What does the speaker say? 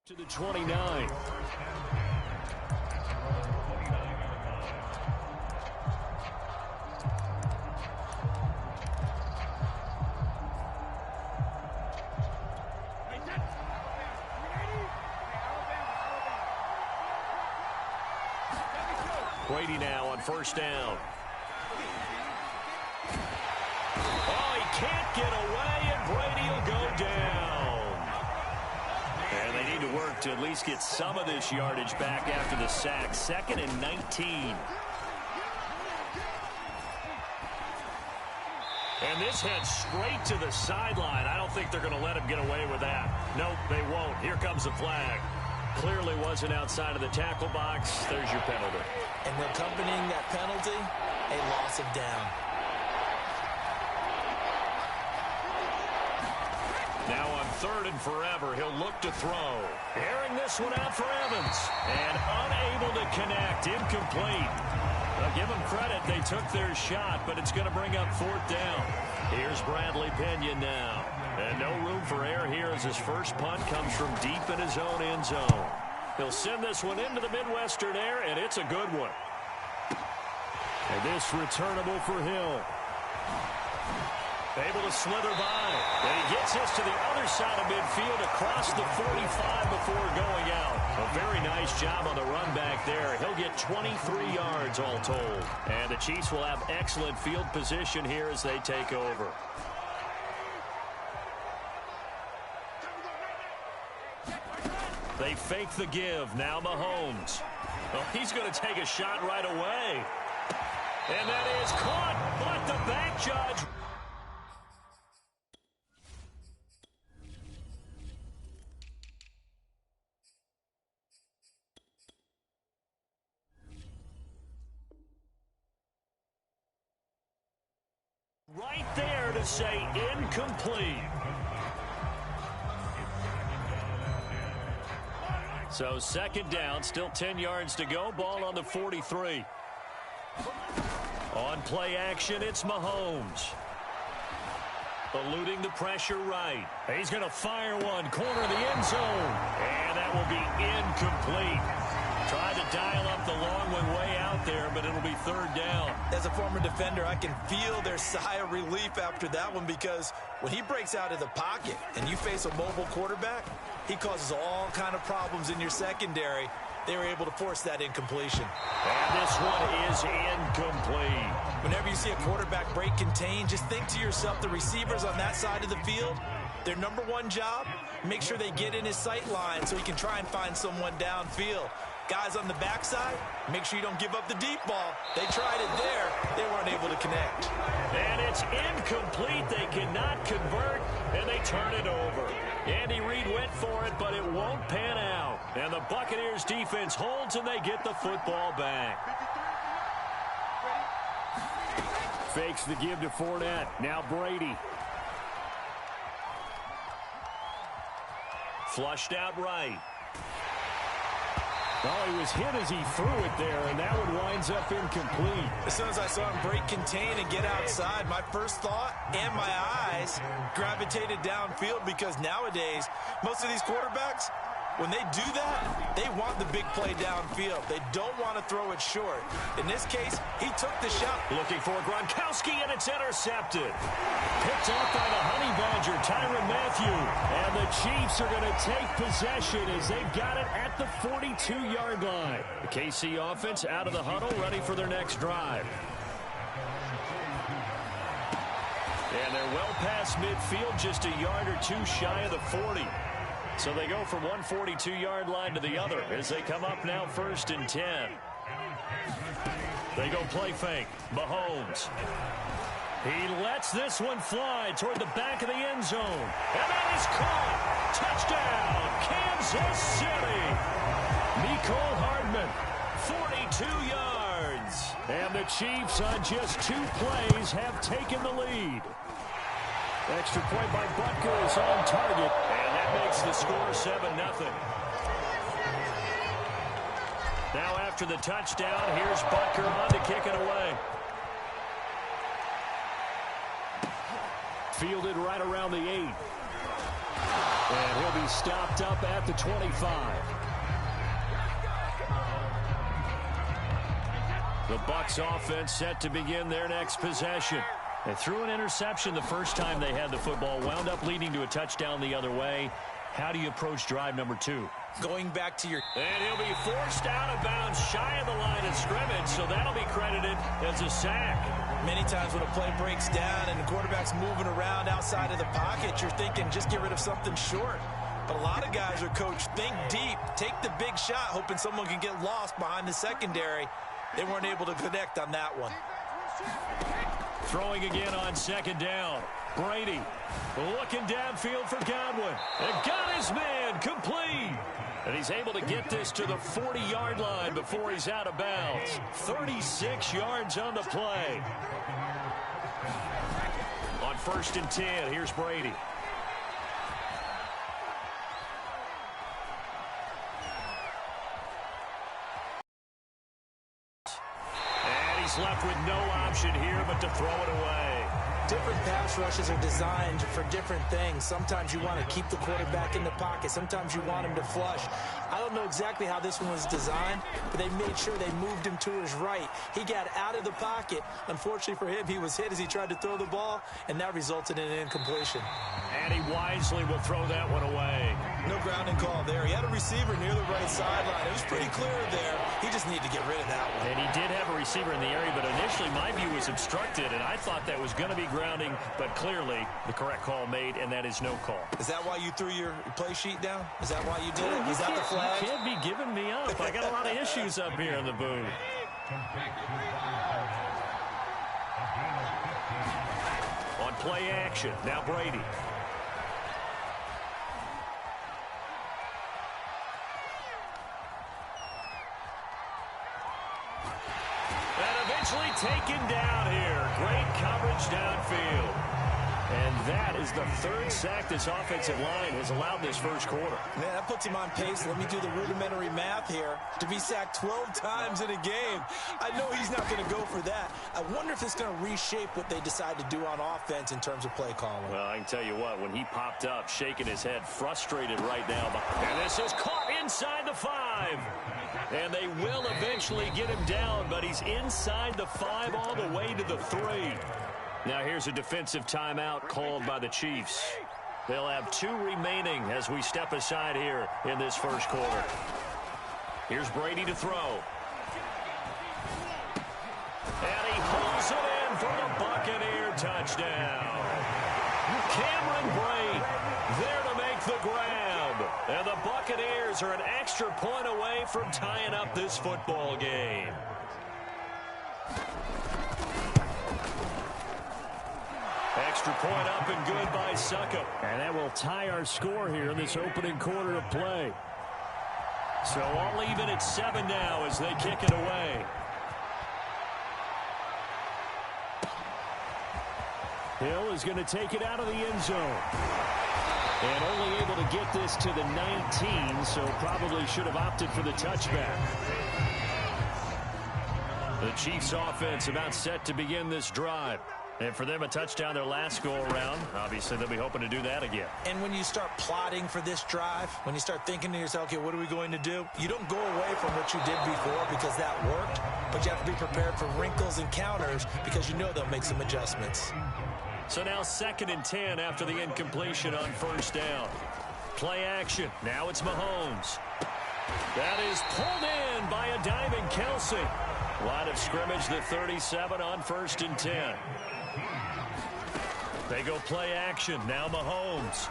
To the 29. Brady now on first down. Oh, he can't get away, and Brady will go down. And they need to work to at least get some of this yardage back after the sack. 2nd and 19. And this heads straight to the sideline. I don't think they're going to let him get away with that. Nope, they won't. Here comes the flag. Clearly wasn't outside of the tackle box. There's your penalty. And accompanying that penalty, a loss of down. Now on 3rd and forever, he'll look to throw. Airing this one out for Evans. And unable to connect. Incomplete. Give them credit. They took their shot, but it's going to bring up 4th down. Here's Bradley Pinion now. And no room for error here as his first punt comes from deep in his own end zone. He'll send this one into the Midwestern air, and it's a good one. And this returnable for Hill. Able to slither by. And he gets this to the other side of midfield across the 45 before going out. A very nice job on the run back there. He'll get 23 yards all told. And the Chiefs will have excellent field position here as they take over. They fake the give. Now Mahomes. Well, he's going to take a shot right away. And that is caught. But the back judge. Right there to say incomplete. So 2nd down, still 10 yards to go. Ball on the 43. On play action, it's Mahomes. Eluding the pressure right. He's going to fire one, corner of the end zone. And that will be incomplete. Tried to dial up the long one way out there, but it'll be 3rd down. As a former defender, I can feel their sigh of relief after that one, because when he breaks out of the pocket and you face a mobile quarterback, he causes all kind of problems in your secondary. They were able to force that incompletion. And this one is incomplete. Whenever you see a quarterback break contain, just think to yourself, the receivers on that side of the field, their number one job, make sure they get in his sight line so he can try and find someone downfield. Guys on the backside, make sure you don't give up the deep ball. They tried it there. They weren't able to connect. And it's incomplete. They cannot convert, and they turn it over. Andy Reid went for it, but it won't pan out. And the Buccaneers defense holds, and they get the football back. Fakes the give to Fournette. Now Brady. Flushed out right. Well, he was hit as he threw it there, and that one winds up incomplete. As soon as I saw him break contain and get outside, my first thought and my eyes gravitated downfield, because nowadays, most of these quarterbacks, when they do that, they want the big play downfield. They don't want to throw it short. In this case, he took the shot. Looking for Gronkowski, and it's intercepted. Picked off by the Honey Badger, Tyrann Mathieu. And the Chiefs are going to take possession as they've got it at the 42-yard line. The KC offense out of the huddle, ready for their next drive. And they're well past midfield, just a yard or two shy of the 40. So they go from one 42-yard line to the other as they come up now 1st and 10. They go play fake. Mahomes. He lets this one fly toward the back of the end zone. And that is caught. Touchdown, Kansas City. Mecole Hardman, 42 yards. And the Chiefs on just 2 plays have taken the lead. Extra point by Butker is on target. And that makes the score 7-0. Now after the touchdown, here's Butker on to kick it away. Fielded right around the 8. And he'll be stopped up at the 25. The Bucs offense set to begin their next possession. They threw an interception the first time they had the football, wound up leading to a touchdown the other way. How do you approach drive number 2? Going back to your... And he'll be forced out of bounds shy of the line of scrimmage, so that'll be credited as a sack. Many times when a play breaks down and the quarterback's moving around outside of the pocket, you're thinking just get rid of something short. But a lot of guys are coached, think deep, take the big shot, hoping someone can get lost behind the secondary. They weren't able to connect on that one. Throwing again on second down. Brady looking downfield for Godwin. And got his man complete. And he's able to get this to the 40-yard line before he's out of bounds. 36 yards on the play. On 1st and 10, here's Brady. And he's left with no option here but to throw it away. Different pass rushes are designed for different things. Sometimes you want to keep the quarterback in the pocket. Sometimes you want him to flush. I don't know exactly how this one was designed, but they made sure they moved him to his right. He got out of the pocket. Unfortunately for him, he was hit as he tried to throw the ball, and that resulted in an incompletion. And he wisely will throw that one away. No grounding call there. He had a receiver near the right sideline. It was pretty clear there. He just needed to get rid of that one. And he did have a receiver in the area, but initially my view was obstructed, and I thought that was going to be grounding, but clearly the correct call made, and that is no call. Is that why you threw your play sheet down? Is that why you did it? Is that the flag? You can't be giving me up. I got a lot of issues up here in the booth. On play action, now Brady. And eventually taken down here. Great coverage downfield. And that is the 3rd sack this offensive line has allowed this first quarter. Man, that puts him on pace. Let me do the rudimentary math here. To be sacked 12 times in a game, I know he's not going to go for that. I wonder if it's going to reshape what they decide to do on offense in terms of play calling. Well, I can tell you what, when he popped up, shaking his head, frustrated right now. And this is caught inside the 5. And they will eventually get him down, but he's inside the 5 all the way to the 3. Now here's a defensive timeout called by the Chiefs. They'll have 2 remaining as we step aside here in this first quarter. Here's Brady to throw. And he pulls it in for the Buccaneer touchdown. Cameron Brate there to make the grab. And the Buccaneers are an extra point away from tying up this football game. Extra point up and good by Succop. And that will tie our score here in this opening quarter of play. So all even at 7 now as they kick it away. Hill is going to take it out of the end zone. And only able to get this to the 19, so probably should have opted for the touchback. The Chiefs offense about set to begin this drive. And for them, a touchdown their last go-around. Obviously, they'll be hoping to do that again. And when you start plotting for this drive, when you start thinking to yourself, okay, what are we going to do? You don't go away from what you did before because that worked, but you have to be prepared for wrinkles and counters because you know they'll make some adjustments. So now 2nd and 10 after the incompletion on 1st down. Play action. Now it's Mahomes. That is pulled in by a diving Kelsey. Line of scrimmage, the 37 on 1st and 10. They go play action. Now Mahomes.